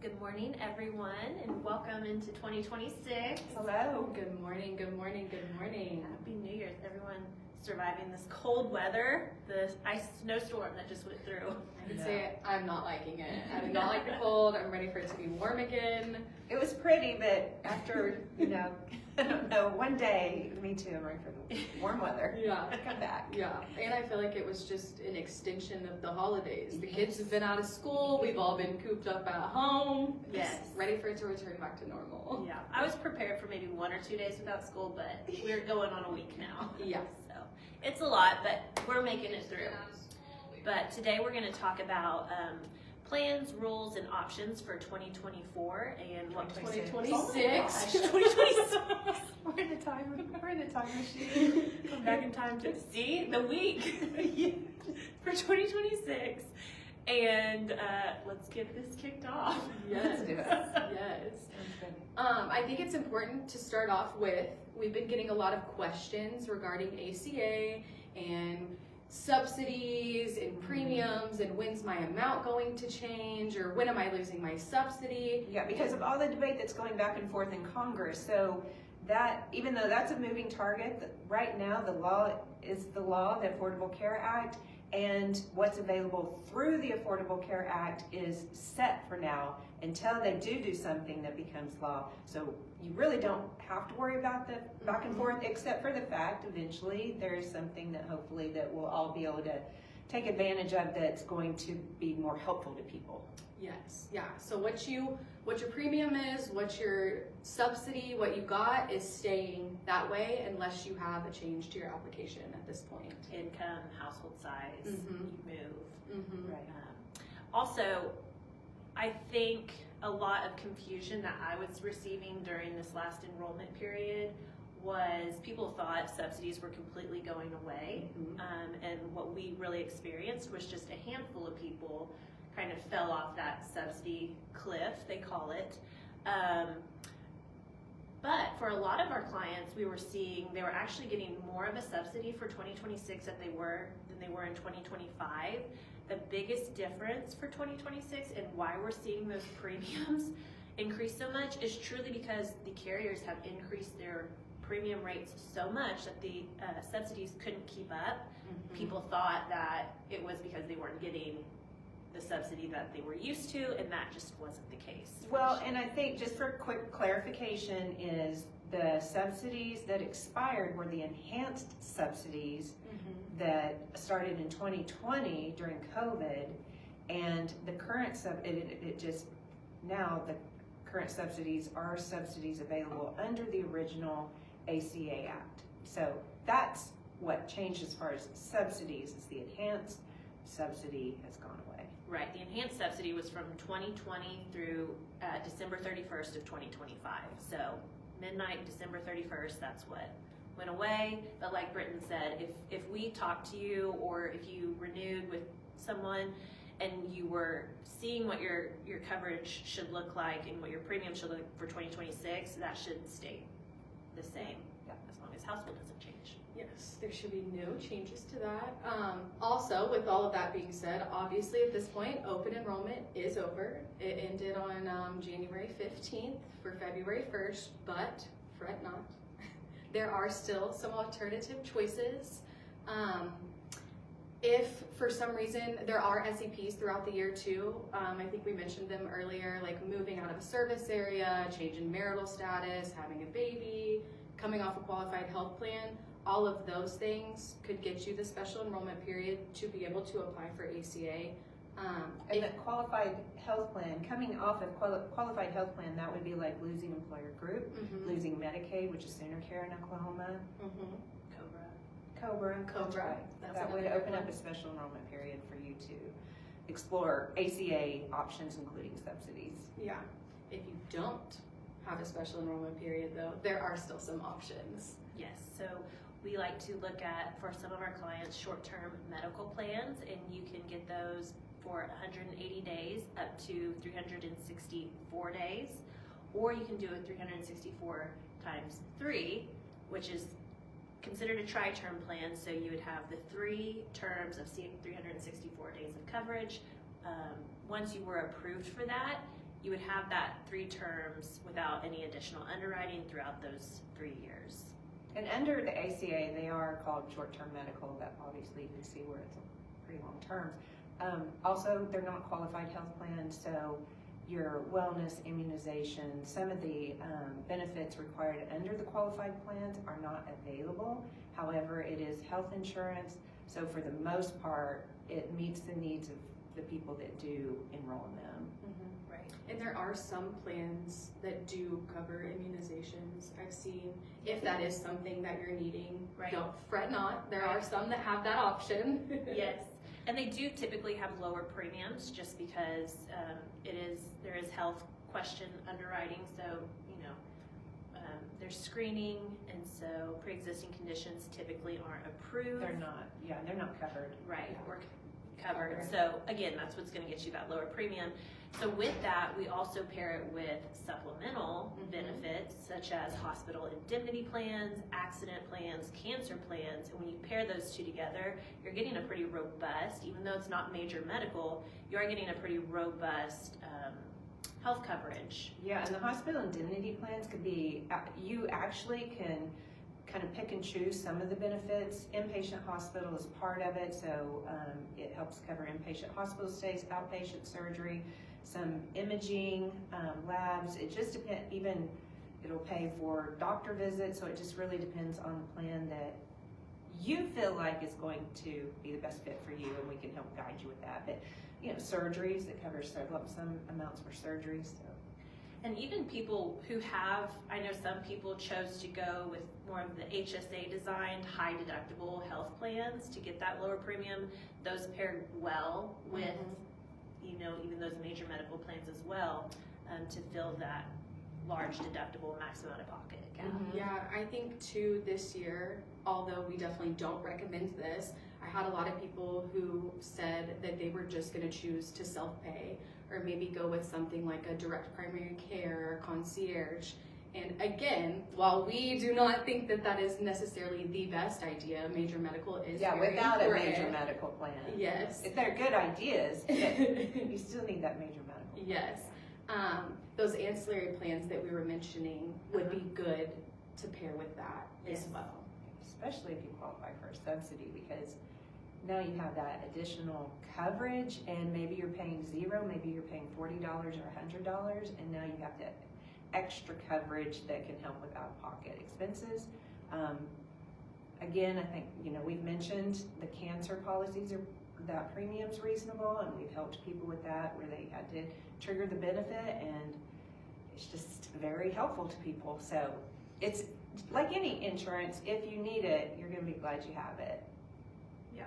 Good morning, everyone, and welcome into 2026. Hello. Good morning, good morning, good morning. Happy New Year's, everyone surviving this cold weather, the ice snowstorm that just went through. I can say I'm not liking it. I do not like the cold. I'm ready for it to be warm again. It was pretty, but after, I don't know, one day, me too, I'm ready for the warm weather. Yeah. Come back. Yeah, and I feel like it was just an extension of the holidays. The kids have been out of school. We've all been cooped up at home. Yes. Just ready for it to return back to normal. Yeah, I was prepared for maybe 1 or 2 days without school, but we're going on a week now. Yeah. So it's a lot, but we're making it through. But today we're going to talk about plans, rules, and options for 2024 and what 2026. 2026. We're in the time machine. Come back in time to see the week for 2026. And let's get this kicked off. Yes. Let's do it. Yes. Sounds good. I think it's important to start off with, we've been getting a lot of questions regarding ACA and subsidies and premiums and when's my amount going to change or when am I losing my subsidy? Yeah, because of all the debate that's going back and forth in Congress. So that, even though that's a moving target, right now the law is the law, the Affordable Care Act, and what's available through the Affordable Care Act is set for now until they do something that becomes law. So you really don't have to worry about the back and forth, except for the fact eventually there's something that hopefully that we'll all be able to take advantage of that's going to be more helpful to people. Yes, yeah. So what your premium is, what your subsidy, what you got is staying that way unless you have a change to your application at this point. Income, household size, Mhm. you move. Mm-hmm. Right. Also, I think a lot of confusion that I was receiving during this last enrollment period was people thought subsidies were completely going away. Mhm. And what we really experienced was just a handful of people kind of fell off that subsidy cliff, they call it. But for a lot of our clients, we were seeing they were actually getting more of a subsidy for 2026 than they were in 2025. The biggest difference for 2026 and why we're seeing those premiums increase so much is truly because the carriers have increased their premium rates so much that the subsidies couldn't keep up. Mhm. People thought that it was because they weren't getting the subsidy that they were used to, and that just wasn't the case. Well, and I think just for quick clarification is the subsidies that expired were the enhanced subsidies Mhm. that started in 2020 during COVID, and the current now the current subsidies are subsidies available under the original ACA Act. So that's what changed as far as subsidies, is the enhanced subsidy has gone away. Right, the enhanced subsidy was from 2020 through December 31st of 2025. So midnight, December 31st, that's what went away. But like Britton said, if we talked to you or if you renewed with someone and you were seeing what your coverage should look like and what your premium should look like for 2026, that should stay the same, as long as household doesn't change. Yes, there should be no changes to that. Also, with all of that being said, obviously at this point, open enrollment is over. It ended on January 15th for February 1st, but fret not. There are still some alternative choices. If for some reason there are SEPs throughout the year too, I think we mentioned them earlier, like moving out of a service area, changing marital status, having a baby, coming off a qualified health plan, all of those things could get you the special enrollment period to be able to apply for ACA. And the qualified health plan, coming off of qualified health plan, that would be like losing employer group, Mhm. losing Medicaid, which is Sooner Care in Oklahoma, Mhm. Cobra. Cobra. That's That's that would another open one. up a special enrollment period for you to explore ACA options, including subsidies. Yeah. If you don't have a special enrollment period though, there are still some options. Yes, so we like to look at, for some of our clients, short-term medical plans, and you can get those for 180 days up to 364 days, or you can do it 364 times 3, which is considered a tri-term plan, so you would have the 3 terms of 364 days of coverage. Once you were approved for that, you would have that 3 terms without any additional underwriting throughout those 3 years. And under the ACA, they are called short-term medical, but obviously you can see where it's a pretty long terms. Also, they're not qualified health plans, so your wellness, immunization, some of the benefits required under the qualified plans are not available. However, it is health insurance, so for the most part, it meets the needs of the people that do enroll in them. Mm-hmm. Right. And there are some plans that do cover immunizations. I've seen, if that is something that you're needing, Right. don't fret not. There are some that have that option. Yes, and they do typically have lower premiums just because there is health question underwriting, so there's screening, and so pre-existing conditions typically aren't approved. They're not covered. Right, Yeah. we're covered. So again, that's what's going to get you that lower premium. So with that, we also pair it with supplemental benefits such as hospital indemnity plans, accident plans, cancer plans. And when you pair those 2 together, you're getting a pretty robust, even though it's not major medical, you are getting a pretty robust health coverage. Yeah, and the hospital indemnity plans could be, you actually can kind of pick and choose some of the benefits. Inpatient hospital is part of it, so it helps cover inpatient hospital stays, outpatient surgery, some imaging, labs. It just depends, even it'll pay for doctor visits, so it just really depends on the plan that you feel like is going to be the best fit for you, and we can help guide you with that. But surgeries, it covers lump sum amounts for surgeries. So. And even people who have, I know some people chose to go with more of the HSA designed high deductible health plans to get that lower premium. Those paired well with, even those major medical plans as well, to fill that large deductible maximum out of pocket gap. Yeah, I think too this year, although we definitely don't recommend this, I had a lot of people who said that they were just going to choose to self-pay or maybe go with something like a direct primary care or concierge. And again, while we do not think that that is necessarily the best idea, major medical is very without important. a major medical plan. Yes. If they're good ideas, but you still need that major medical. Yes. Those ancillary plans that we were mentioning would be good to pair with that as well. Especially if you qualify for a subsidy, because now you have that additional coverage, and maybe you're paying $0, maybe you're paying $40 or $100, and now you have that extra coverage that can help with out-of-pocket expenses. Again, I think, we've mentioned the cancer policies that premium's reasonable, and we've helped people with that where they had to trigger the benefit, and it's just very helpful to people. So it's like any insurance, if you need it, you're going to be glad you have it. Yeah.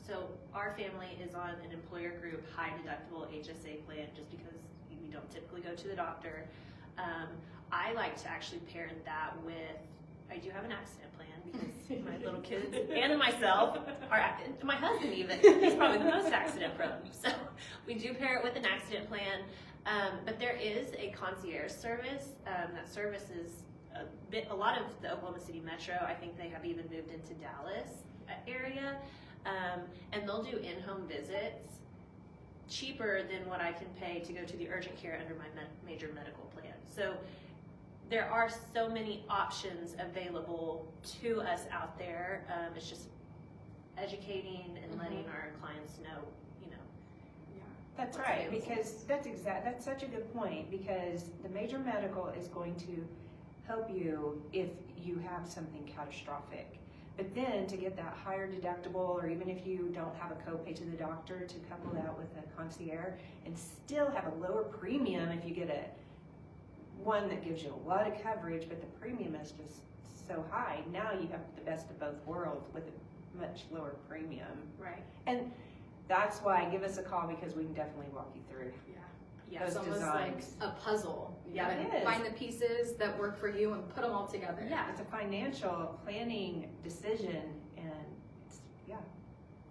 So our family is on an employer group high deductible HSA plan just because we don't typically go to the doctor. I like to actually pair that with, I do have an accident plan because my little kids and myself my husband even, he's probably the most accident prone. So we do pair it with an accident plan. But there is a concierge service. That service is a lot of the Oklahoma City Metro. I think they have even moved into Dallas area. And they'll do in-home visits cheaper than what I can pay to go to the urgent care under my major medical plan. So there are so many options available to us out there. It's just educating and letting our clients know, That's what's right, available. because that's such a good point, because the major medical is going to help you if you have something catastrophic. But then to get that higher deductible, or even if you don't have a copay to the doctor, to couple that with a concierge and still have a lower premium if you get one that gives you a lot of coverage, but the premium is just so high. Now you have the best of both worlds with a much lower premium. Right. And that's why give us a call, because we can definitely walk you through. Yeah. Those It's almost designs. like a puzzle. You Yeah, gotta it is. find the pieces that work for you and put them all together. Yeah. It's a financial planning decision, and it's,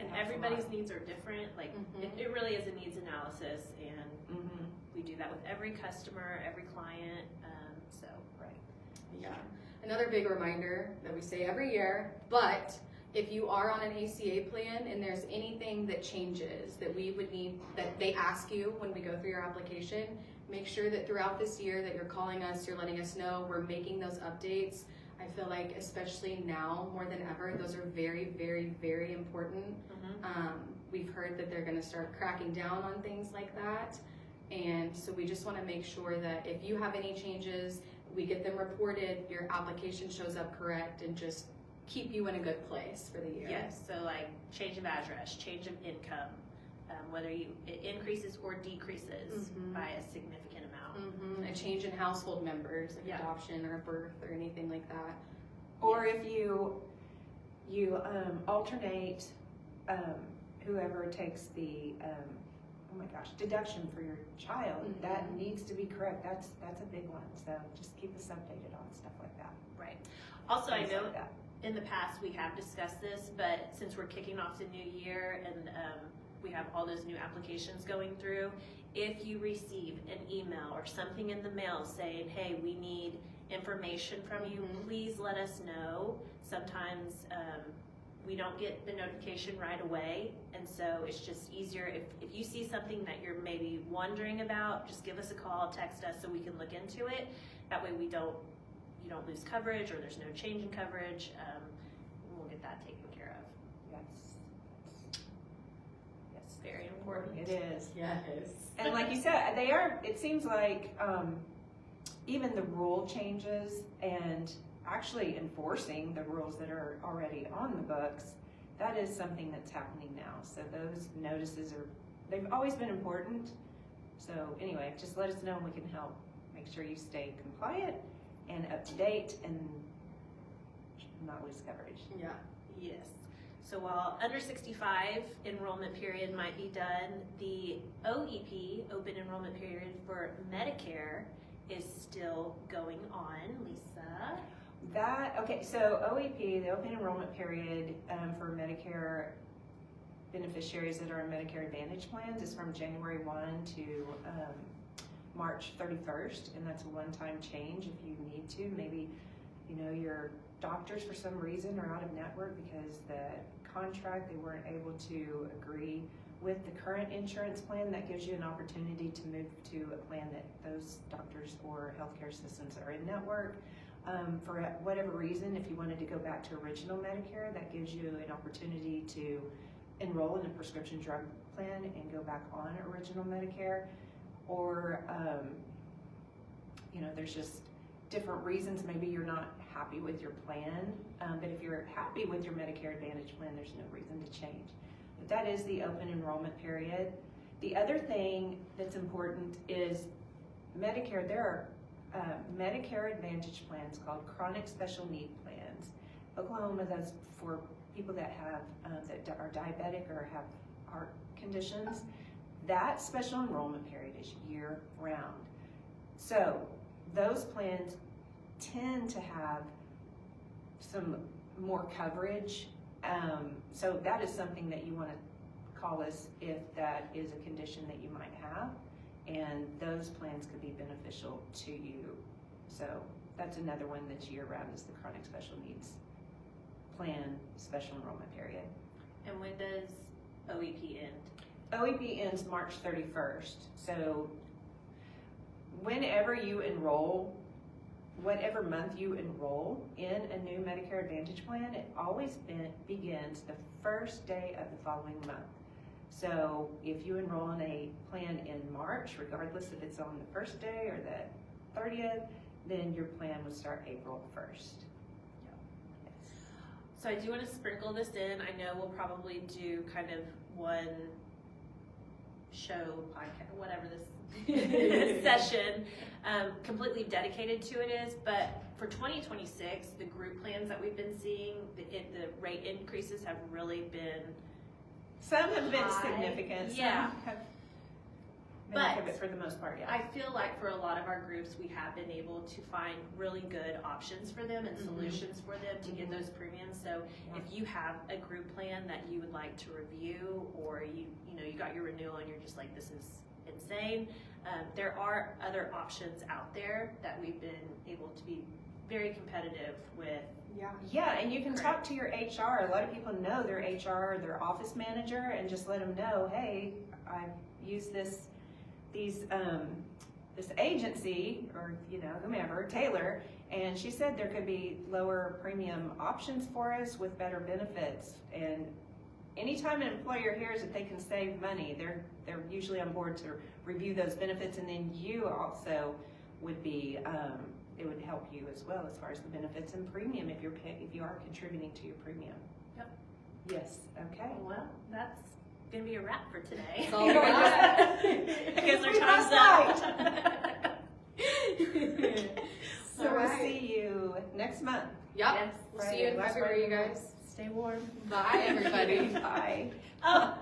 And It helps a everybody's lot. needs are different. Like Mhm. it really is a needs analysis, and mm-hmm. we do that with every customer, every client. Right. Yeah. Another big reminder that we say every year, but If you are on an ACA plan and there's anything that changes that we would need, that they ask you when we go through your application, make sure that throughout this year that you're calling us, you're letting us know, we're making those updates. I feel like especially now more than ever, those are very, very, very important. We've heard that they're gonna start cracking down on things like that. And so we just wanna make sure that if you have any changes, we get them reported, your application shows up correct, and just keep you in a good place for the year. Yes, so like change of address, change of income, whether it increases or decreases by a significant amount. A change in household members, like adoption or birth or anything like that. Or if you alternate whoever takes the deduction for your child, that needs to be correct. That's a big one. So just keep us updated on stuff like that. Right. Also, I Things know like that. in the past we have discussed this, but since we're kicking off the new year and we have all those new applications going through, if you receive an email or something in the mail saying, hey, we need information from you, please let us know. Sometimes we don't get the notification right away, and so it's just easier if you see something that you're maybe wondering about, just give us a call, text us so we can look into it. That way you don't lose coverage or there's no change in coverage. We'll get that taken care of. Yes, very important. It is. Yes. And like you said, it seems like even the rule changes and actually enforcing the rules that are already on the books, that is something that's happening now. So those notices they've always been important. So anyway, just let us know and we can help make sure you stay compliant and up to date and not lose coverage. Yeah. Yes. So while under 65 enrollment period might be done, the OEP, open enrollment period for Medicare, is still going on. Lisa? So OEP, the open enrollment period for Medicare beneficiaries that are in Medicare Advantage plans is from January 1 to March 31st, and that's a one-time change if you need to. Maybe, your doctors for some reason are out of network because the contract, they weren't able to agree with the current insurance plan. That gives you an opportunity to move to a plan that those doctors or healthcare systems are in network. For whatever reason, if you wanted to go back to original Medicare, that gives you an opportunity to enroll in a prescription drug plan and go back on original Medicare. Or, there's just different reasons. Maybe you're not happy with your plan, but if you're happy with your Medicare Advantage plan, there's no reason to change. But that is the open enrollment period. The other thing that's important is Medicare. There are Medicare Advantage plans called chronic special need plans. Oklahoma does for people that have that are diabetic or have heart conditions. That special enrollment period is year round. So those plans tend to have some more coverage. So that is something that you want to call us if that is a condition that you might have, and those plans could be beneficial to you. So that's another one that's year round, is the chronic special needs plan special enrollment period. And when does OEP end? OEP ends March 31st. So whenever you enroll, whatever month you enroll in a new Medicare Advantage plan, it always begins the first day of the following month. So if you enroll in a plan in March, regardless if it's on the first day or the 30th, then your plan would start April 1st. So I do want to sprinkle this in. I know we'll probably do kind of one show, podcast, whatever this session completely dedicated to it is, but for 2026, the group plans that we've been seeing, the rate increases have really been Some have been high. significant. Yeah. Some have But but for the most part, yeah. I feel like for a lot of our groups, we have been able to find really good options for them and solutions for them to get those premiums. So if you have a group plan that you would like to review, or you got your renewal and you're just like, this is insane, there are other options out there that we've been able to be very competitive with. Yeah, and you can Correct. talk to your HR. A lot of people know their HR or their office manager, and just let them know, hey, I use this agency, or whomever, Taylor, and she said there could be lower premium options for us with better benefits. And anytime an employer hears that they can save money, they're usually on board to review those benefits, and then you also would be. It would help you as well as far as the benefits and premium if you are contributing to your premium. Yep. Yes. Okay. Well, that's gonna be a wrap for today. That's all we got. Because our We time's lost up. So we'll see you next month. Yep. Yes. We'll see you in Friday, last February, you Friday. guys. Stay warm. Bye, everybody. Bye. Oh.